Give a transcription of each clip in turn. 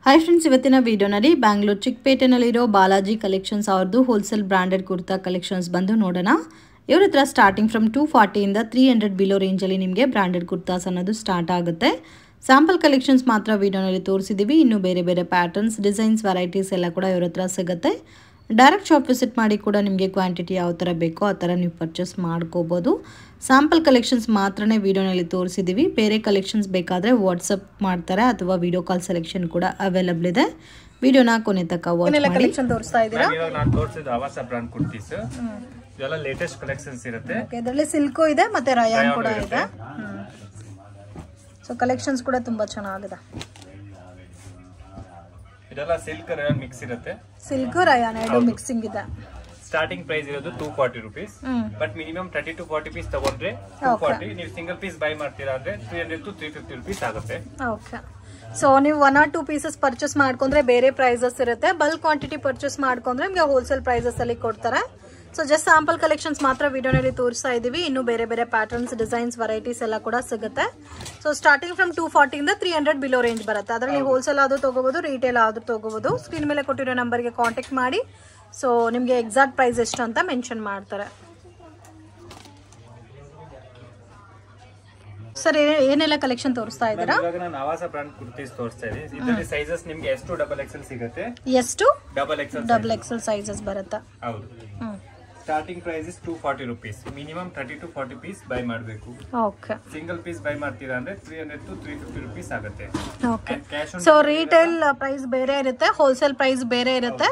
Hi friends ಇವತ್ತಿನ ವಿಡಿಯೋನಲ್ಲಿ Bangalore ಚಿಕ್ಕಪೇಟೆನಲ್ಲಿರೋ Balaji collections ಅವರದು ಹೋಲ್ಸೇಲ್ ಬ್ರಾಂಡೆಡ್ ಕುರ್ತಾ ಕಲೆಕ್ಷನ್ಸ್ ಬಂದು ನೋಡೋಣ. ಇವರ ಹತ್ರ ಸ್ಟಾರ್ಟಿಂಗ್ ಫ್ರಮ್ 240 ಇಂದ 300 ಬಿಲೋ ರೇಂಜ್ ಅಲ್ಲಿ ನಿಮಗೆ ಬ್ರಾಂಡೆಡ್ ಕುರ್ತಾಸ್ ಅನ್ನೋದು ಸ್ಟಾರ್ಟ್ ಆಗುತ್ತೆ. ಸ್ಯಾಂಪಲ್ ಕಲೆಕ್ಷನ್ಸ್ ಮಾತ್ರ ವಿಡಿಯೋನಲ್ಲಿ ತೋರಿಸಿದೀವಿ. ಇನ್ನು ಬೇರೆ ಬೇರೆ ಪ್ಯಾಟರ್ನ್ಸ್ ಡಿಸೈನ್ಸ್ ವೆರೈಟೀಸ್ ಎಲ್ಲ ಕೂಡ ಇವರ ಹತ್ರ ಸಿಗುತ್ತೆ. ಡೈರೆಕ್ಟ್ ಶಾಪ್ ವಿಸಿಟ್ ಮಾಡಿ ಕೂಡ ನಿಮಗೆ ಕ್ವಾಂಟಿಟಿ ಯಾವ ಥರ ಬೇಕೋ ಆ ಥರ ನೀವು ಪರ್ಚೇಸ್ ಮಾಡ್ಕೋಬೋದು. ಸ್ಯಾಂಪಲ್ ಕಲೆಕ್ಷನ್ಸ್ ಮಾತ್ರನೇ ವಿಡಿಯೋನಲ್ಲಿ ತೋರಿಸಿದ್ದೀವಿ. ಬೇರೆ ಕಲೆಕ್ಷನ್ಸ್ ಬೇಕಾದರೆ ವಾಟ್ಸಪ್ ಮಾಡ್ತಾರೆ ಅಥವಾ ವಿಡಿಯೋ ಕಾಲ್ ಸೆಲೆಕ್ಷನ್ ಕೂಡ ಅವೈಲಬಲ್ ಇದೆ. ವಿಡಿಯೋನ ಕೊನೆ ತನಕ ವಾಚ್ ಮಾಡಿ. ಕಲೆಕ್ಷನ್ ತೋರಿಸ್ತಾ ಇದ್ದೀರಾ? ಇವಾಗ ನಾನು ತೋರಿಸಿದ ಆವಾಸ ಬ್ರಾಂಡ್ ಕುರ್ತೀಸ್ ಇದೆಲ್ಲ ಲೇಟೆಸ್ಟ್ ಕಲೆಕ್ಷನ್ಸ್ ಇರುತ್ತೆ. ಇದರಲ್ಲಿ ಸಿಲ್ಕು ಇದೆ ಮತ್ತೆ ರಯಾನ್ ಕೂಡ ಇದೆ. ಸೊ ಕಲೆಕ್ಷನ್ಸ್ ಕೂಡ ತುಂಬಾ ಚೆನ್ನಾಗಿದೆ. ಇದೆಲ್ಲ ಸಿಲ್ಕ್ ರಯಾನ್ ಮಿಕ್ಸ್ ಇರುತ್ತೆ. ಸಿಲ್ಕ್ ರಯಾನ್ ಎರಡು ಮಿಕ್ಸಿಂಗ್ ಇದೆ. ಸ್ಟಾರ್ಟಿಂಗ್ ಪ್ರೈಸ್ ಇರೋದು 240 rupees. But minimum 30 to 40 piece ತಗೊಂಡ್ರೆ 240. ನೀವು ಸಿಂಗಲ್ ಪೀಸ್ ಬೈ ಮಾಡ್ತೀರಾ ಅಂದ್ರೆ 300 to 350 ರೂಪೀಸ್ ಆಗುತ್ತೆ. ಓಕೆ. ಸೊ ನೀವು 1 or 2 ಪೀಸಸ್ ಪರ್ಚೇಸ್ ಮಾಡ್ಕೊಂಡ್ರೆ ಬೇರೆ ಪ್ರೈಸಸ್ ಇರುತ್ತೆ. ಬಲ್ಕ್ ಕ್ವಾಂಟಿಟಿ ಪರ್ಚೇಸ್ ಮಾಡ್ಕೊಂಡ್ರೆ ನಿಮಗೆ ಹೋಲ್ಸೇಲ್ ಪ್ರೈಸಸ್ ಅಲ್ಲಿ ಕೊಡ್ತಾರೆ. ಸೊ ಜಸ್ಟ್ ಸ್ಯಾಂಪಲ್ ಕಲೆಕ್ಷನ್ಸ್ ಮಾತ್ರ ವಿಡಿಯೋನಲ್ಲಿ ತೋರಿಸ್ತಾ ಇದೀವಿ. ಇನ್ನು ಬೇರೆ ಬೇರೆ ಪ್ಯಾಟರ್ನ್ಸ್ ಡಿಸೈನ್ಸ್ ವೆರೈಟೀಸ್ ಎಲ್ಲ ಕೂಡ ಸಿಗುತ್ತೆ. ಸೊ ಸ್ಟಾರ್ಟಿಂಗ್ ಫ್ರಮ್ 240 ಇಂದ 300 ಬಿಲೋ ರೇಂಜ್ ಬರುತ್ತೆ. ಅದರಲ್ಲಿ ನೀವು ಹೋಲ್ಸೇಲ್ ಆದ್ರೂ ತಗೋಬಹುದು, ರಿಟೇಲ್ ಆದ್ರೂ ತಗೋಬಹುದು. ಸ್ಕ್ರೀನ್ ಮೇಲೆ ಕೊಟ್ಟಿರೋ ನಂಬರ್ಗೆ ಕಾಂಟ್ಯಾಕ್ಟ್ ಮಾಡಿ. ಸೊ ನಿಮಗೆ ಎಕ್ಸಾಕ್ಟ್ ಪ್ರೈಸ್ ಎಷ್ಟು ಅಂತ ಮೆನ್ಷನ್ ಮಾಡ್ತಾರೆ. ಸರ್ ಏನೆಲ್ಲ ಕಲೆಕ್ಷನ್ ತೋರಿಸ್ತಾ ಇದ್ದೀರಾ? ಇವಾಗ ನಾನು ಆವಾಸ ಬ್ರಾಂಡ್ ಕುರ್ತೀಸ್ ತೋರಿಸ್ತಾ ಇದೀನಿ. ಇದರಲ್ಲಿ ಸೈಜಸ್ ನಿಮಗೆ ಎಷ್ಟು ಡಬಲ್ ಎಕ್ಸೆಲ್ ಸಿಗುತ್ತೆ. ಎಷ್ಟು ಡಬಲ್ ಎಕ್ಸೆಲ್ ಸೈಜಸ್ ಬರುತ್ತೆ. ಹೌದು. Starting price is 240 rupees. Minimum 30 to 40 piece buy ಮಾಡಬೇಕು. ಓಕೆ. ಸಿಂಗಲ್ ಪೀಸ್ ಬೈ ಮಾಡ್ತೀರಾ ಅಂದ್ರೆ 300 to 350 ರೂಪೀಸ್ ಆಗುತ್ತೆ. ಓಕೆ. ಸೊ ರಿಟೇಲ್ ಪ್ರೈಸ್ ಬೇರೆ ಇರುತ್ತೆ, ಹೋಲ್ಸೇಲ್ ಪ್ರೈಸ್ ಬೇರೆ ಇರುತ್ತೆ.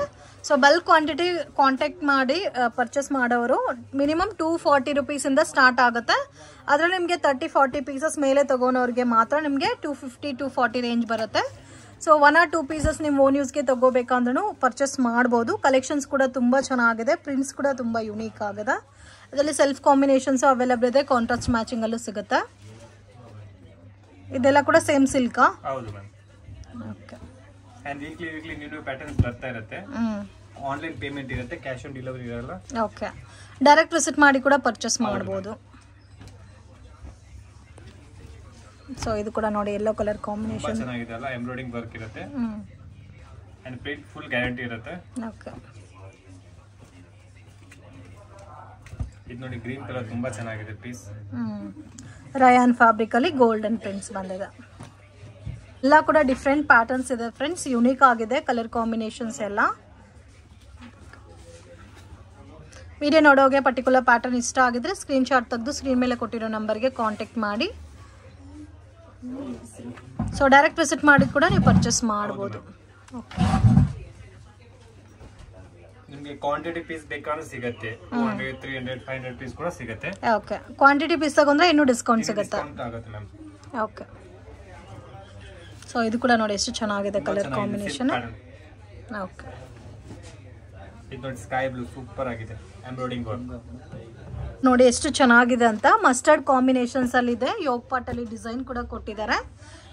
ಸೊ ಬಲ್ಕ್ ಕ್ವಾಂಟಿಟಿ ಕಾಂಟ್ಯಾಕ್ಟ್ ಮಾಡಿ ಪರ್ಚೇಸ್ ಮಾಡೋರು ಮಿನಿಮಮ್ 240 ರೂಪೀಸ್ ಇಂದ ಸ್ಟಾರ್ಟ್ ಆಗುತ್ತೆ. ಅದರಲ್ಲಿ ನಿಮಗೆ 30-40 ಪೀಸಸ್ ಮೇಲೆ ತಗೋನವ್ರಿಗೆ ಮಾತ್ರ ನಿಮಗೆ 250 to 40 ರೇಂಜ್ ಬರುತ್ತೆ. ಸೊ 1 or 2 ಪೀಸಸ್ ನೀವು ಓನ್ ಯೂಸ್ಗೆ ತಗೋಬೇಕಂದ್ರೂ ಪರ್ಚೇಸ್ ಮಾಡ್ಬೋದು. ಕಲೆಕ್ಷನ್ಸ್ ಕೂಡ ತುಂಬ ಚೆನ್ನಾಗಿದೆ. ಪ್ರಿಂಟ್ಸ್ ಕೂಡ ತುಂಬ ಯುನೀಕ್ ಆಗಿದೆ. ಅದರಲ್ಲಿ ಸೆಲ್ಫ್ ಕಾಂಬಿನೇಷನ್ಸ್ ಅವೈಲಬಲ್ ಇದೆ. ಕಾಂಟ್ರಾಸ್ಟ್ ಮ್ಯಾಚಿಂಗ್ ಅಲ್ಲೂ ಸಿಗುತ್ತೆ. ಇದೆಲ್ಲ ಕೂಡ ಸೇಮ್ ಸಿಲ್ಕಾ? ಹೌದು ma'am. Okay. And weekly new patterns ಬರ್ತಾ ಇರುತ್ತೆ. ಆನ್ಲೈನ್ ಪೇಮೆಂಟ್ ಇರುತ್ತೆ, ಕ್ಯಾಶ್ ಆನ್ ಡೆಲಿವರಿ ಇರಲ್ಲ. ಓಕೆ. ಡೈರೆಕ್ಟ್ ವಿಸಿಟ್ ಮಾಡಿ ಕೂಡ ಪರ್ಚೇಸ್ ಮಾಡ್ಬೋದು. ಸೊ ಇದು ಕೂಡ ನೋಡಿ ಯೆಲ್ಲೋ ಕಲರ್ ಕಾಂಬಿನೇಷನ್ ಚೆನ್ನಾಗಿದೆ ಅಲ್ಲ. ಎಂಬ್ರಾಯ್ಡಿಂಗ್ ವರ್ಕ್ ಇರುತ್ತೆ. ಅಂಡ್ ಪ್ರಿಂಟ್ ಫುಲ್ ಗ್ಯಾರಂಟಿ ಇರುತ್ತೆ. ಓಕೆ. ಇದು ನೋಡಿ ಗ್ರೀನ್ ಕಲರ್ ತುಂಬಾ ಚೆನ್ನಾಗಿದೆ ಪೀಸ್. ರಯಾನ್ ಫ್ಯಾಬ್ರಿಕ್ ಅಲ್ಲಿ ಗೋಲ್ಡನ್ ಪ್ರಿಂಟ್ಸ್ ಬಂದಿದೆ. ಎಲ್ಲ ಕೂಡ ಡಿಫ್ರೆಂಟ್ ಪ್ಯಾಟರ್ನ್ಸ್ ಇದೆ ಫ್ರೆಂಡ್ಸ್. ಯುನೀಕ್ ಆಗಿದೆ ಕಲರ್ ಕಾಂಬಿನೇಷನ್ಸ್ ಎಲ್ಲ. ವಿಡಿಯೋ ನೋಡೋಗೆ ಪರ್ಟಿಕ್ಯುಲರ್ ಪ್ಯಾಟರ್ನ್ ಇಷ್ಟ ಆಗಿದ್ರೆ ಸ್ಕ್ರೀನ್ ಶಾಟ್ ತೆಗೆದು ಸ್ಕ್ರೀನ್ ಮೇಲೆ ಕೊಟ್ಟಿರೋ ನಂಬರ್ಗೆ ಕಾಂಟ್ಯಾಕ್ಟ್ ಮಾಡಿ. ಸೊ ಡೈರೆಕ್ಟ್ ವಿಸಿಟ್ ಮಾಡಿ ಕೂಡ ನೀವು ಪರ್ಚೇಸ್ ಮಾಡಬಹುದು. ನಿಮಗೆ ಕ್ವಾಂಟಿಟಿ ಪೀಸ್ ಬೇಕಾದ್ರೆ ಸಿಗುತ್ತೆ. 200, 300, 500 ಪೀಸ್ ಕೂಡ ಸಿಗುತ್ತೆ. ಓಕೆ. ಕ್ವಾಂಟಿಟಿ ಪೀಸ್ ತಗೊಂಡ್ರೆ ಇನ್ನೂ ಡಿಸ್ಕೌಂಟ್ ಸಿಗುತ್ತೆ. ಓಕೆ. ಸೊ ಇದು ಕೂಡ ನೋಡಿ ಎಷ್ಟು ಚೆನ್ನಾಗಿದೆ ಕಲರ್ ಕಾಂಬಿನೇಷನ್. ಓಕೆ. ಇದು ನೋಡಿ ಸ್ಕೈ ಬ್ಲೂ ಸೂಪರ್ ಆಗಿದೆ. ಎಂಬ್ರಾಯ್ಡಿಂಗ್ ವರ್ಕ್ ನೋಡಿ ಎಷ್ಟು ಚೆನ್ನಾಗಿದೆ ಅಂತ. ಮಸ್ಟರ್ಡ್ ಕಾಂಬಿನೇಷನ್ಸ್ ಅಲ್ಲಿ ಇದೆ. ಯೋಗ್ ಪಾಟ್ ಅಲ್ಲಿ ಡಿಸೈನ್ ಕೂಡ ಕೊಟ್ಟಿದ್ದಾರೆ.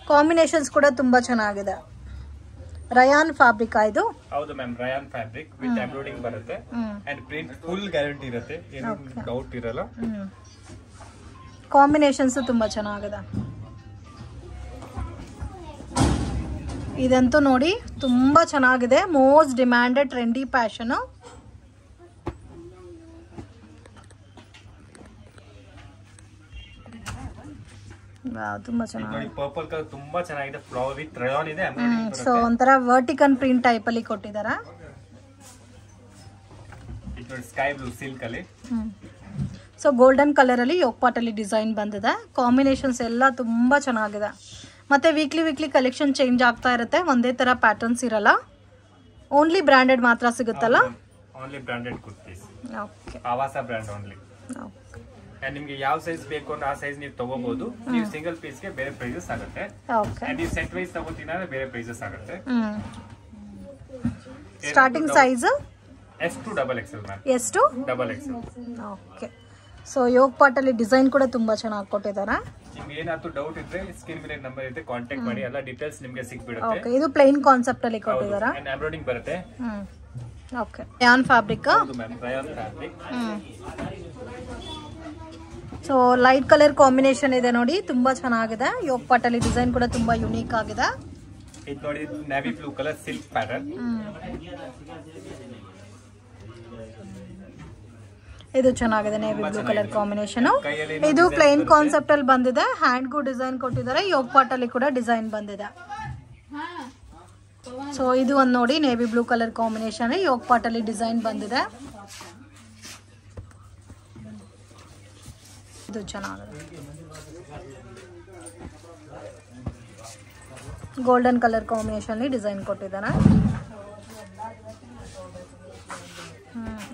ಕಾಂಬಿನೇಷನ್ಸ್ ಕೂಡ ತುಂಬಾ ಚೆನ್ನಾಗಿದೆ. ರಯಾನ್ ಫ್ಯಾಬ್ರಿಕ್ ಇದು? ಹೌದು ma'am, Riyan fabric with embroidering ಬರುತ್ತೆ. ಅಂಡ್ ಪ್ರಿಂಟ್ ಫುಲ್ ಗ್ಯಾರಂಟಿ ಇರುತ್ತೆ, ಏನು ಡೌಟ್ ಇರಲ್ಲ. ಕಾಂಬಿನೇಷನ್ಸ್ ತುಂಬಾ ಚೆನ್ನಾಗಿದೆ. ಇದಂತೂ ನೋಡಿ ತುಂಬಾ ಚೆನ್ನಾಗಿದೆ. Most demanded trendy fashion. ತುಂಬಾ ಚೆನ್ನಾಗಿದೆ. ಪರ್ಪಲ್ ಕಲರ್ ತುಂಬಾ ಚೆನ್ನಾಗಿದೆ. ಫ್ಲವರ್ ವಿತ್ ರಯಾನ್ ಇದೆ. ಸೊ ಒಂಥರ ವರ್ಟಿಕಲ್ ಪ್ರಿಂಟ್ ಟೈಪ್ ಅಲ್ಲಿ ಕೊಟ್ಟಿದ್ದಾರೆ. ಇದು ನೋಡಿ ಸ್ಕೈ ಬ್ಲೂ ಸಿಲ್ಕ್ ಅಲ್ಲಿ. ಸೊ ಗೋಲ್ಡನ್ ಕಲರ್ ಅಲ್ಲಿ ಯೋಗ್ ಪಾಟ್ ಅಲ್ಲಿ ಡಿಸೈನ್ ಬಂದಿದೆ. ಕಾಂಬಿನೇಷನ್ಸ್ ಎಲ್ಲ ತುಂಬಾ ಚೆನ್ನಾಗಿದೆ. ಮತ್ತೆ ವೀಕ್ಲಿ ಕಲೆಕ್ಷನ್ ಚೇಂಜ್ ಆಗ್ತಾ ಇರುತ್ತೆ. ಒಂದೇ ತರ ಪ್ಯಾಟರ್ನ್ಸ್ ಇರಲ್ಲ. ಓನ್ಲಿ ಬ್ರಾಂಡೆಡ್ ಮಾತ್ರ ಸಿಗುತ್ತಲ್ಲ? Only branded kurtis. ಓಕೆ. ಆವಾಸ ಬ್ರಾಂಡ್ ಓನ್ಲಿ. ಅಂಡ್ ನಿಮಗೆ ಯಾವ ಸೈಜ್ ಬೇಕು ಅಂದ್ರೆ ಆ ಸೈಜ್ ನೀವು ತಗೋಬಹುದು. ನೀವು ಸಿಂಗಲ್ ಪೀಸ್ ಗೆ ಬೇರೆ ಪ್ರೈಸಸ್ ಆಗುತ್ತೆ. ಅಂಡ್ ನೀವು ಸೆಟ್ ವೈಸ್ ತಗೋತೀರಾ ಅಂದ್ರೆ ಬೇರೆ ಪ್ರೈಸಸ್ ಆಗುತ್ತೆ. ಸ್ಟಾರ್ಟಿಂಗ್ ಸೈಜ್ ಎಷ್ಟು ಡಬಲ್ ಎಕ್ಸೆಲ್ ಮ್ಯಾಮ್. ಎಷ್ಟು ಡಬಲ್ ಎಕ್ಸೆಲ್. ಓಕೆ. ಸೊ ಯೋಗ್ ಪಾಟ್ ಅಲ್ಲಿ ಡಿಸೈನ್ ಕೂಡ ತುಂಬಾ ಚೆನ್ನಾಗಿ ಕೊಟ್ಟಿದ್ದಾರೆ. ನಿಮ್ಗೆ ಏನಾದ್ರು ಡೌಟ್ ಇದ್ರೆ ಸ್ಕ್ರೀನ್ ಮೇಲೆ ನಂಬರ್ ಇದೆ, ಕಾಂಟ್ಯಾಕ್ಟ್ ಮಾಡಿ. ಎಲ್ಲ ಡೀಟೇಲ್ಸ್ ನಿಮಗೆ ಸಿಕ್ಬಿಡುತ್ತೆ. ಓಕೆ. ಇದು ಪ್ಲೇನ್ ಕಾನ್ಸೆಪ್ಟ್ ಅಲ್ಲಿ ಕೊಟ್ಟಿದ್ದಾರೆ. ಅಂಡ್ ಎಂಬ್ರಾಯ್ಡಿಂಗ್ ಬರುತ್ತೆ. ಓಕೆ. ರಯಾನ್ ಫ್ಯಾಬ್ರಿಕ್? ಹೌದು ma'am, Riyan fabric. So light colour combination ಇದೆ ನೋಡಿ, ತುಂಬಾ ಚೆನ್ನಾಗಿದೆ. ಯೋಗ್ ಪಾಟ್ ಅಲ್ಲಿ ಡಿಸೈನ್ ಕೂಡ ತುಂಬಾ ಯುನೀಕ್ ಆಗಿದೆ. ಇದು ನೋಡಿ navy blue colour silk pattern. ಇದು ಚೆನ್ನಾಗಿದೆ ನೇವಿ ಬ್ಲೂ ಕಲರ್ ಕಾಂಬಿನೇಷನ್. ಇದು ಪ್ಲೇನ್ ಕಾನ್ಸೆಪ್ಟ್ ಅಲ್ಲಿ ಬಂದಿದೆ, ಹ್ಯಾಂಡ್ಗೂ ಡಿಸೈನ್ ಕೊಟ್ಟಿದ್ದಾರೆ, ಯೋಗ್ ಪಾಟ್ ಅಲ್ಲಿ ಕೂಡ ಡಿಸೈನ್ ಬಂದಿದೆ. ಸೊ ಇದು ಒಂದು ನೋಡಿ ನೇವಿ ಬ್ಲೂ ಕಲರ್ ಕಾಂಬಿನೇಷನ್, ಯೋಗ್ ಪಾಟ್ ಅಲ್ಲಿ ಡಿಸೈನ್ ಬಂದಿದೆ. ಇದು ಚೆನ್ನಾಗಿದೆ, ಗೋಲ್ಡನ್ ಕಲರ್ ಕಾಂಬಿನೇಷನ್ ಅಲ್ಲಿ ಡಿಸೈನ್ ಕೊಟ್ಟಿದ್ದಾನೆ.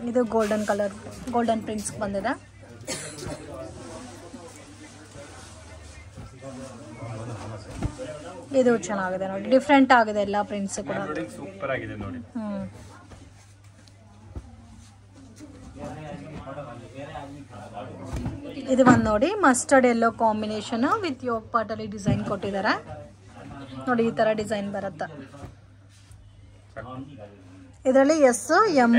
ಇದು ಗೋಲ್ಡನ್ ಕಲರ್, ಗೋಲ್ಡನ್ ಪ್ರಿಂಟ್ಸ್ ಬಂದಿದೆ. ಇದು ಚೆನ್ನಾಗಿದೆ ನೋಡಿ, ಡಿಫ್ರೆಂಟ್ ಆಗಿದೆ ಎಲ್ಲ ಪ್ರಿಂಟ್ಸ್ ಕೂಡ. ಸೂಪರ್ ಆಗಿದೆ ನೋಡಿ. ಇದು ಒಂದು ನೋಡಿ ಮಸ್ಟರ್ಡ್ ಯೆಲ್ಲೋ ಕಾಂಬಿನೇಷನ್ ವಿತ್ ಯೋಗ್ ಪಾಟ್ ಅಲ್ಲಿ ಡಿಸೈನ್ ಕೊಟ್ಟಿದ್ದಾರೆ ನೋಡಿ. ಈ ತರ ಡಿಸೈನ್ ಬರುತ್ತೆ. ಇದರಲ್ಲಿ S, M,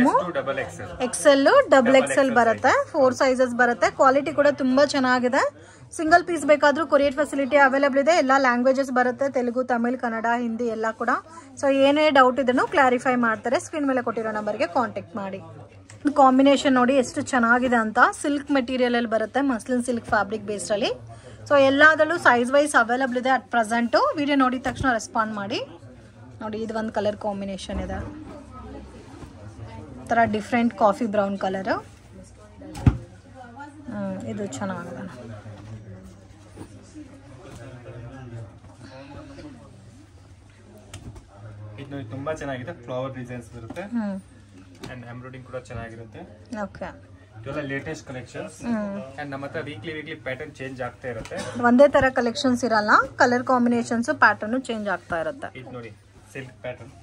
XL, double XL ಬರುತ್ತೆ. 4 ಸೈಜಸ್ ಬರುತ್ತೆ. ಕ್ವಾಲಿಟಿ ಕೂಡ ತುಂಬಾ ಚೆನ್ನಾಗಿದೆ. ಸಿಂಗಲ್ ಪೀಸ್ ಬೇಕಾದ್ರೂ ಕೊರಿಯರ್ ಫೆಸಿಲಿಟಿ ಅವೈಲೇಬಲ್ ಇದೆ. ಎಲ್ಲ ಲ್ಯಾಂಗ್ವೇಜಸ್ ಬರುತ್ತೆ, ತೆಲುಗು, ತಮಿಳ್, ಕನ್ನಡ, ಹಿಂದಿ ಎಲ್ಲ ಕೂಡ. ಸೊ ಏನೇ ಡೌಟ್ ಇದನ್ನು ಕ್ಲಾರಿಫೈ ಮಾಡ್ತಾರೆ. ಸ್ಕ್ರೀನ್ ಮೇಲೆ ಕೊಟ್ಟಿರೋ ನಂಬರ್ಗೆ ಕಾಂಟ್ಯಾಕ್ಟ್ ಮಾಡಿ. ಕಾಂಬಿನೇಷನ್ ನೋಡಿ ಎಷ್ಟು ಚೆನ್ನಾಗಿದೆ ಅಂತ. ಸಿಲ್ಕ್ ಮೆಟೀರಿಯಲ್ ಅಲ್ಲಿ ಬರುತ್ತೆ, ಮಸ್ಲಿನ್ ಸಿಲ್ಕ್ ಫ್ಯಾಬ್ರಿಕ್ ಬೇಸ್ಡ್ ಅಲ್ಲಿ. ಸೊ ಎಲ್ಲದರಲ್ಲೂ ಸೈಜ್ ವೈಸ್ ಅವೈಲೇಬಲ್ ಇದೆ ಅಟ್ ಪ್ರೆಸೆಂಟು. ವಿಡಿಯೋ ನೋಡಿದ ತಕ್ಷಣ ರೆಸ್ಪಾಂಡ್ ಮಾಡಿ. ನೋಡಿ ಇದು ಒಂದು ಕಲರ್ ಕಾಂಬಿನೇಷನ್ ಇದೆ, ಥರ ಡಿಫ್ರೆಂಟ್ ಕಾಫಿ ಬ್ರೌನ್ ಕಲರು. ಇದು ಚೆನ್ನಾಗಿದೆ. ಇದು ತುಂಬಾ ಚೆನ್ನಾಗಿದೆ. ಫ್ಲವರ್ ಡಿಸೈನ್ಸ್ ಬರುತ್ತೆ ಅಂಡ್ ಎಂಬ್ರಾಯ್ಡಿಂಗ್ ಕೂಡ ಚೆನ್ನಾಗಿರುತ್ತೆ. ಓಕೆ, ಇದೆಲ್ಲ ಲೇಟೆಸ್ಟ್ ಕಲೆಕ್ಷನ್ಸ್ ಅಂಡ್ ನಮ್ಮ ಹತ್ರ ವೀಕ್ಲಿ ಪ್ಯಾಟರ್ನ್ ಚೇಂಜ್ ಆಗ್ತಾ ಇರುತ್ತೆ. ಒಂದೇ ತರ ಕಲೆಕ್ಷನ್ಸ್ ಇರಲ್ಲ, ಕಲರ್ ಕಾಂಬಿನೇಷನ್ಸ್ ಪ್ಯಾಟರ್ನ್ ಚೇಂಜ್ ಆಗ್ತಾ ಇರುತ್ತೆ. ಇದು ನೋಡಿ ಸಿಲ್ಕ್ ಪ್ಯಾಟರ್ನ್.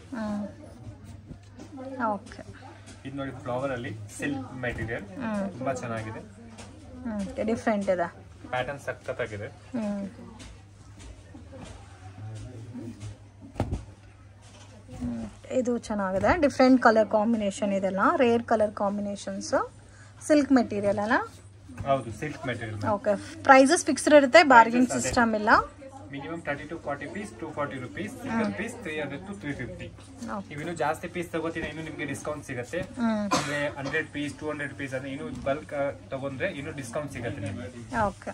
ಓಕೆ, ಇದು ನೋಡಿ ಫ್ಲವರ್ ಅಲ್ಲಿ ಸಿಲ್ಕ್ ಮೆಟೀರಿಯಲ್ ತುಂಬಾ ಚೆನ್ನಾಗಿದೆ. ಡಿಫ್ರೆಂಟ್ ಇದೆ, ಪ್ಯಾಟರ್ನ್ ಸಖತ್ತಾಗಿದೆ. ಇದು ಚೆನ್ನಾಗಿದೆ. ಡಿಫ್ರೆಂಟ್ ಕಲರ್ ಕಾಂಬಿನೇಷನ್ ಇದೆಲ್ಲ, rare colour combinations. Silk material ಅಲ್ಲ? ಹೌದು, silk material. Okay, prices fixed ಇರುತ್ತೆ, ಬಾರ್ಗಿಂಗ್ ಸಿಸ್ಟಮ್ ಇಲ್ಲ. Minimum 30 to 40 piece 240 rupees, single piece 300 to 350. ನೀವು ಜಾಸ್ತಿ ಪೀಸ್ ತಗೋತೀರಾ ಇನ್ನು ನಿಮಗೆ ಡಿಸ್ಕೌಂಟ್ ಸಿಗುತ್ತೆ. ಅಂದ್ರೆ 100 ಪೀಸ್ 200 ಪೀಸ್ ಅಂದ್ರೆ ಇನ್ನು ಬಲ್ಕ್ ತಗೊಂಡ್ರೆ ಇನ್ನು ಡಿಸ್ಕೌಂಟ್ ಸಿಗುತ್ತೆ ನಿಮಗೆ. Okay,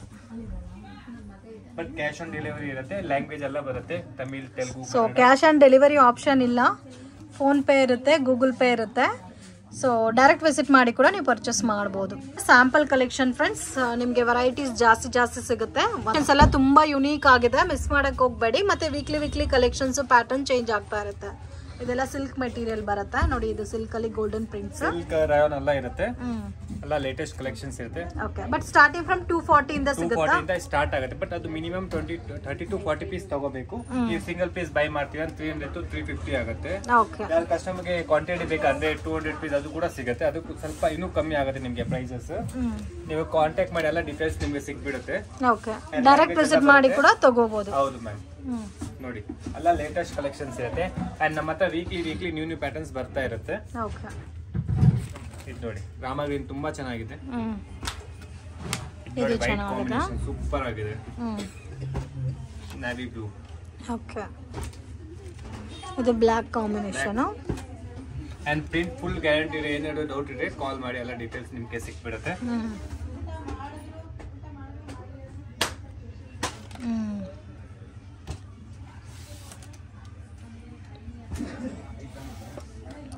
but cash on delivery ಇರುತ್ತೆ. ಲ್ಯಾಂಗ್ವೇಜ್ ಎಲ್ಲ ಬರುತ್ತೆ, Tamil, Telugu. So cash on delivery option ಇಲ್ಲ, ಫೋನ್ ಪೇ ಇರುತ್ತೆ, ಗೂಗಲ್ ಪೇ ಇರುತ್ತೆ. ಸೊ ಡೈರೆಕ್ಟ್ ವಿಸಿಟ್ ಮಾಡಿ ಕೂಡ ನೀವು ಪರ್ಚೇಸ್ ಮಾಡ್ಬೋದು. ಸ್ಯಾಂಪಲ್ ಕಲೆಕ್ಷನ್ ಫ್ರೆಂಡ್ಸ್, ನಿಮಗೆ ವೆರೈಟೀಸ್ ಜಾಸ್ತಿ ಸಿಗುತ್ತೆ. ಎಲ್ಲ ತುಂಬಾ ಯುನೀಕ್ ಆಗಿದೆ, ಮಿಸ್ ಮಾಡಕ್ ಹೋಗ್ಬೇಡಿ. ಮತ್ತೆ ವೀಕ್ಲಿ ಕಲೆಕ್ಷನ್ಸ್ ಪ್ಯಾಟರ್ನ್ ಚೇಂಜ್ ಆಗ್ತಾ ಇರುತ್ತೆ. ಇದೆಲ್ಲ ಸಿಲ್ಕ್ ಮೆಟೀರಿಯಲ್ ಬರುತ್ತೆ ನೋಡಿ. ಇದು ಸಿಲ್ಕ್ ಅಲ್ಲಿ ಗೋಲ್ಡನ್ ಪ್ರಿಂಟ್ಸ್, ಸಿಲ್ಕ್ ರಾಯನ್ ಎಲ್ಲ ಇರುತ್ತೆ. ಎಲ್ಲ ಲೇಟೆಸ್ಟ್ ಕಲೆಕ್ಷನ್ಸ್ ಇರುತ್ತೆ. ಓಕೆ, ಬಟ್ ಸ್ಟಾರ್ಟಿಂಗ್ ಫ್ರಮ್ 240 ಇಂದ ಸಿಗುತ್ತೆ. 240 ಇಂದ ಸ್ಟಾರ್ಟ್ ಆಗುತ್ತೆ. ಬಟ್ ಅದು ಮಿನಿಮಮ್ 30 to 40 ಪೀಸ್ ತಗೋಬೇಕು. ನೀವು ಸಿಂಗಲ್ ಪೀಸ್ ಬೈ ಮಾಡ್ತೀವಿ ಅಂದ್ರೆ 300 to 350 ಆಗುತ್ತೆ. ಓಕೆ, ಯಾರು ಕಸ್ಟಮರ್ಗೆ ಕ್ವಾಂಟಿಟಿ ಬೇಕಂದ್ರೆ 200 ಪೀಸ್ ಅದು ಕೂಡ ಸಿಗುತ್ತೆ. ಅದು ಸ್ವಲ್ಪ ಇನ್ನೂ ಕಮ್ಮಿ ಆಗುತ್ತೆ ನಿಮಗೆ ಪ್ರೈಸಸ್. ನೀವು ಕಾಂಟ್ಯಾಕ್ಟ್ ಮಾಡಿ ಎಲ್ಲ ಡೀಟೇಲ್ಸ್ ನಿಮಗೆ ಸಿಕ್ಬಿಡುತ್ತೆ. ಓಕೆ, ಡೈರೆಕ್ಟ್ ವಿಸಿಟ್ ಮಾಡಿ ಕೂಡ ತಗೋಬಹುದು. ಹೌದು ಮ್ಯಾಮ್. ನೋಡಿ ಎಲ್ಲ ಲೇಟೆಸ್ಟ್ ಕಲೆಕ್ಷನ್ಸ್ ಇರುತ್ತೆ ಅಂಡ್ ನಮ್ಮ ಹತ್ರ ವೀಕ್ಲಿ ನ್ಯೂ ಪ್ಯಾಟರ್ನ್ಸ್ ಬರ್ತಾ ಇರುತ್ತೆ. ಓಕೆ, ಇದು ನೋಡಿ ರಾಮ ಗ್ರೀನ್ ತುಂಬಾ ಚೆನ್ನಾಗಿದೆ. ಇದು ಚೆನ್ನಾಗಿದೆ, ಸೂಪರ್ ಆಗಿದೆ. Navy blue. ಓಕೆ, ಇದು black combination and print full guarantee ಇದೆ. ಏನಾದ್ರು ಡೌಟ್ ಇದೆ ಕಾಲ್ ಮಾಡಿ, ಎಲ್ಲ ಡೀಟೇಲ್ಸ್ ನಿಮಗೆ ಸಿಕ್ಬಿಡುತ್ತೆ.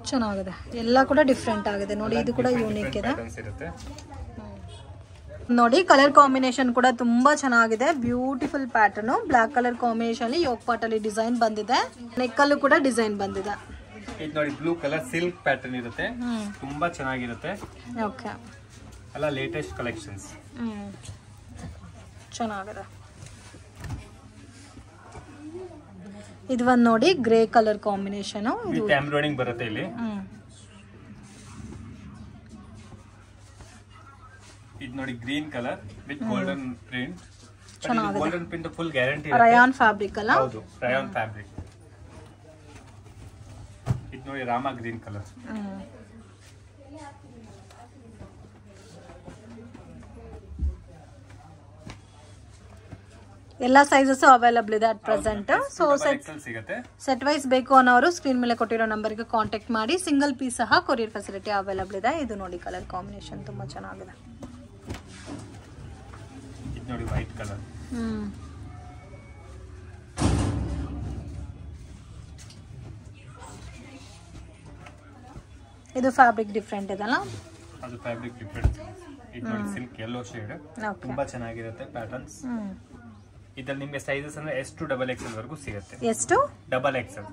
ಚೆನ್ನಾಗಿದೆ, ಎಲ್ಲ ಕೂಡ ಡಿಫ್ರೆಂಟ್ ಆಗಿದೆ ನೋಡಿ. ಇದು ಕೂಡ ಯೂನಿಕ್ ಇದೆ ನೋಡಿ. ಕಲರ್ ಕಾಂಬಿನೇಷನ್ ಕೂಡ ತುಂಬಾ ಚೆನ್ನಾಗಿದೆ, beautiful pattern. Black colour combination ಅಲ್ಲಿ ಯೋಗ್ ಪಾಟ್ ಅಲ್ಲಿ ಡಿಸೈನ್ ಬಂದಿದೆ, ನೆಕ್ ಅಲ್ಲೂ ಕೂಡ ಡಿಸೈನ್ ಬಂದಿದೆ. ಇದು ನೋಡಿ ಬ್ಲೂ ಕಲರ್ ಸಿಲ್ಕ್ ಪ್ಯಾಟರ್ನ್ ಇರುತ್ತೆ, ತುಂಬಾ ಚೆನ್ನಾಗಿರುತ್ತೆ. ಓಕೆ, ಎಲ್ಲ ಲೇಟೆಸ್ಟ್ ಕಲೆಕ್ಷನ್ಸ್. ಚೆನ್ನಾಗಿದೆ. ಇದು ಒಂದು ನೋಡಿ grey colour combination with embroidering ಬರುತ್ತೆ ಇಲ್ಲಿ. ಇದು ನೋಡಿ green colour with golden print. Golden print full guarantee ಇದೆ. ರಯಾನ್ ಫ್ಯಾಬ್ರಿಕ್ ಅಲ್ಲ? ಹೌದು, ರಯಾನ್ ಫ್ಯಾಬ್ರಿಕ್. ಇದು ನೋಡಿ ರಾಮ ಗ್ರೀನ್ ಕಲರ್. ಎಲ್ಲ ಸೈಜಸ್ ಅವೈಲಬಲ್ ಇದೆ at present. So set wise ಬೇಕು ಅನ್ನೋರು ಸ್ಕ್ರೀನ್ ಮೇಲೆ ಕೊಟ್ಟಿರೋ ನಂಬರ್ಗೆ ಕಾಂಟ್ಯಾಕ್ಟ್ ಮಾಡಿ. ಸಿಂಗಲ್ ಪೀಸ್ ಸಹ ಕೊರಿಯರ್ ಫೆಸಿಲಿಟಿ ಅವೈಲಬಲ್ ಇದೆ. ಇದು ನೋಡಿ ಕಲರ್ ಕಾಂಬಿನೇಷನ್ ತುಂಬಾ ಚೆನ್ನಾಗಿದೆ. ಇದು ನೋಡಿ ವೈಟ್ ಕಲರ್. ಇದು ಫ್ಯಾಬ್ರಿಕ್ ಡಿಫ್ರೆಂಟ್ ಇದಲ್ಲ, ಅದು ಫ್ಯಾಬ್ರಿಕ್ ಡಿಫ್ರೆಂಟ್. ಇದು ನೋಡಿ ಸಿಲ್ಕ್ ಯೆಲ್ಲೋ ಶೇಡ್, ತುಂಬಾ ಚೆನ್ನಾಗಿರುತ್ತೆ ಪ್ಯಾಟರ್ನ್ಸ್. ಇದ್ರಲ್ಲಿ ನಿಮಗೆ ಸೈಜಸ್ ಅಂದ್ರೆ S to XXL ವರೆಗೂ ಸಿಗುತ್ತೆ. S to XXL,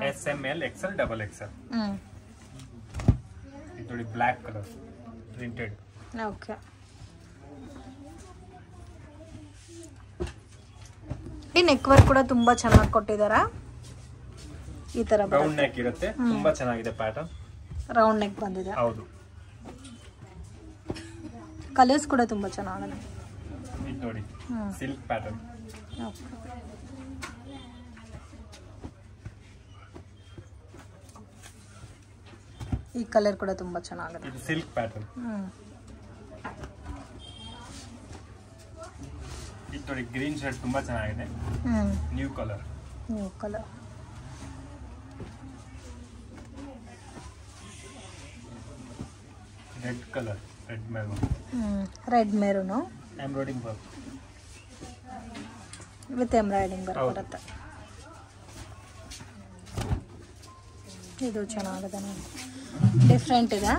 S M L XL XXL. ಇದು ನೋಡಿ ಬ್ಲಾಕ್ ಕಲರ್ ಪ್ರಿಂಟೆಡ್. ಓಕೆ, ಈ ನೆಕ್ ವರ್ಕ್ ಕೂಡ ತುಂಬಾ ಚೆನ್ನಾಗಿ ಕೊಟ್ಟಿದ್ದಾರೆ. ಈ ತರ ರೌಂಡ್ ನೆಕ್ ಇರುತ್ತೆ, ತುಂಬಾ ಚೆನ್ನಾಗಿದೆ ಪ್ಯಾಟರ್ನ್. ರೌಂಡ್ ನೆಕ್ ಬಂದಿದೆ. ಹೌದು, ಕಲರ್ಸ್ ಕೂಡ ತುಂಬಾ ಚೆನ್ನಾಗಿದೆ. ಇದು ನೋಡಿ ಸಿಲ್ಕ್ ಪ್ಯಾಟರ್ನ್. ಈ ಕಲರ್ ಕೂಡ ತುಂಬಾ ಚೆನ್ನಾಗಿದೆ. ಇದು ಸಿಲ್ಕ್ ಪ್ಯಾಟರ್ನ್. ಇದು ನೋಡಿ ಗ್ರೀನ್ ಶರ್ಟ್ ತುಂಬಾ ಚೆನ್ನಾಗಿದೆ. New colour. Red colour, red maroon embroidering work with embroidering work ಬರುತ್ತೆ. ಇದು ಚೆನ್ನಾಗಿದೆ, ಡಿಫ್ರೆಂಟ್ ಇದೆ.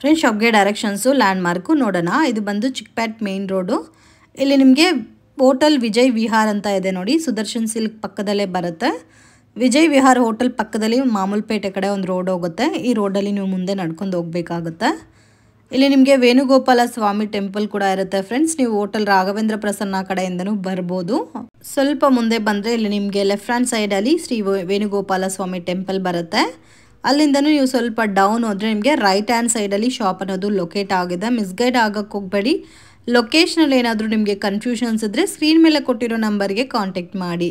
ಫ್ರೆಂಡ್ಸ್, ಶಾಪ್ಗೆ ಡೈರೆಕ್ಷನ್ಸು ಲ್ಯಾಂಡ್ ಮಾರ್ಕು ನೋಡೋಣ. ಇದು ಬಂದು ಚಿಕ್ಕಪೇಟ್ ಮೇನ್ ರೋಡು. ಇಲ್ಲಿ ನಿಮಗೆ ಹೋಟೆಲ್ ವಿಜಯ್ ವಿಹಾರ್ ಅಂತ ಇದೆ ನೋಡಿ, ಸುದರ್ಶನ್ ಸಿಲ್ಕ್ ಪಕ್ಕದಲ್ಲೇ ಬರುತ್ತೆ. ವಿಜಯ್ ವಿಹಾರ್ ಹೋಟೆಲ್ ಪಕ್ಕದಲ್ಲಿ ಮಾಮೂಲ್ಪೇಟೆ ಕಡೆ ಒಂದು ರೋಡ್ ಹೋಗುತ್ತೆ. ಈ ರೋಡಲ್ಲಿ ನೀವು ಮುಂದೆ ನಡ್ಕೊಂಡು ಹೋಗಬೇಕಾಗುತ್ತೆ. ಇಲ್ಲಿ ನಿಮಗೆ ವೇಣುಗೋಪಾಲ ಸ್ವಾಮಿ ಟೆಂಪಲ್ ಕೂಡ ಇರುತ್ತೆ ಫ್ರೆಂಡ್ಸ್. ನೀವು ಹೋಟೆಲ್ ರಾಘವೇಂದ್ರ ಪ್ರಸನ್ನ ಕಡೆಯಿಂದನೂ ಬರ್ಬೋದು. ಸ್ವಲ್ಪ ಮುಂದೆ ಬಂದರೆ ಇಲ್ಲಿ ನಿಮಗೆ ಲೆಫ್ಟ್ ಹ್ಯಾಂಡ್ ಸೈಡಲ್ಲಿ ಶ್ರೀ ವೇಣುಗೋಪಾಲ ಸ್ವಾಮಿ ಟೆಂಪಲ್ ಬರುತ್ತೆ. ಅಲ್ಲಿಂದನೂ ನೀವು ಸ್ವಲ್ಪ ಡೌನ್ ಹೋದರೆ ನಿಮಗೆ ರೈಟ್ ಹ್ಯಾಂಡ್ ಸೈಡಲ್ಲಿ ಶಾಪ್ ಅನ್ನೋದು ಲೊಕೇಟ್ ಆಗಿದೆ. ಮಿಸ್ಗೈಡ್ ಆಗೋಕ್ಕೆ ಹೋಗಬೇಡಿ. ಲೊಕೇಶನಲ್ಲಿ ಏನಾದರೂ ನಿಮಗೆ ಕನ್ಫ್ಯೂಷನ್ಸ್ ಇದ್ದರೆ ಸ್ಕ್ರೀನ್ ಮೇಲೆ ಕೊಟ್ಟಿರೋ ನಂಬರ್ಗೆ ಕಾಂಟ್ಯಾಕ್ಟ್ ಮಾಡಿ.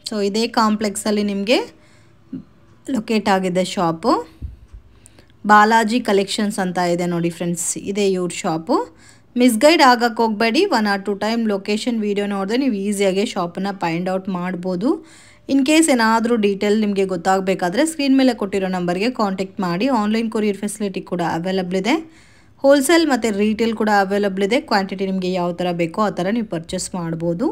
ಸೊ ಇದೇ ಕಾಂಪ್ಲೆಕ್ಸಲ್ಲಿ ನಿಮಗೆ ಲೊಕೇಟ್ ಆಗಿದೆ ಶಾಪು. ಬಾಲಾಜಿ ಕಲೆಕ್ಷನ್ಸ್ ಅಂತ ಇದೆ ನೋಡಿ ಫ್ರೆಂಡ್ಸ್, ಇದೇ ಇವ್ರ ಶಾಪು. ಮಿಸ್ಗೈಡ್ ಆಗೋಕ್ಕೆ ಹೋಗಬೇಡಿ. 1 or 2 ಟೈಮ್ ಲೊಕೇಶನ್ ವೀಡಿಯೋ ನೋಡಿದ್ರೆ ನೀವು ಈಸಿಯಾಗಿ ಶಾಪನ್ನು ಫೈಂಡ್ ಔಟ್ ಮಾಡ್ಬೋದು. ಇನ್ ಕೇಸ್ ಏನಾದರೂ ಡೀಟೇಲ್ ನಿಮಗೆ ಗೊತ್ತಾಗಬೇಕಾದ್ರೆ ಸ್ಕ್ರೀನ್ ಮೇಲೆ ಕೊಟ್ಟಿರೋ ನಂಬರ್ಗೆ ಕಾಂಟ್ಯಾಕ್ಟ್ ಮಾಡಿ. ಆನ್ಲೈನ್ ಕೊರಿಯರ್ ಫೆಸಿಲಿಟಿ ಕೂಡ ಅವೈಲಬಲ್ ಇದೆ. ಹೋಲ್ಸೇಲ್ ಮತ್ತು ರೀಟೇಲ್ ಕೂಡ ಅವೈಲಬಲ್ ಇದೆ. ಕ್ವಾಂಟಿಟಿ ನಿಮಗೆ ಯಾವ ಥರ ಬೇಕೋ ಆ ಥರ ನೀವು ಪರ್ಚೇಸ್ ಮಾಡ್ಬೋದು.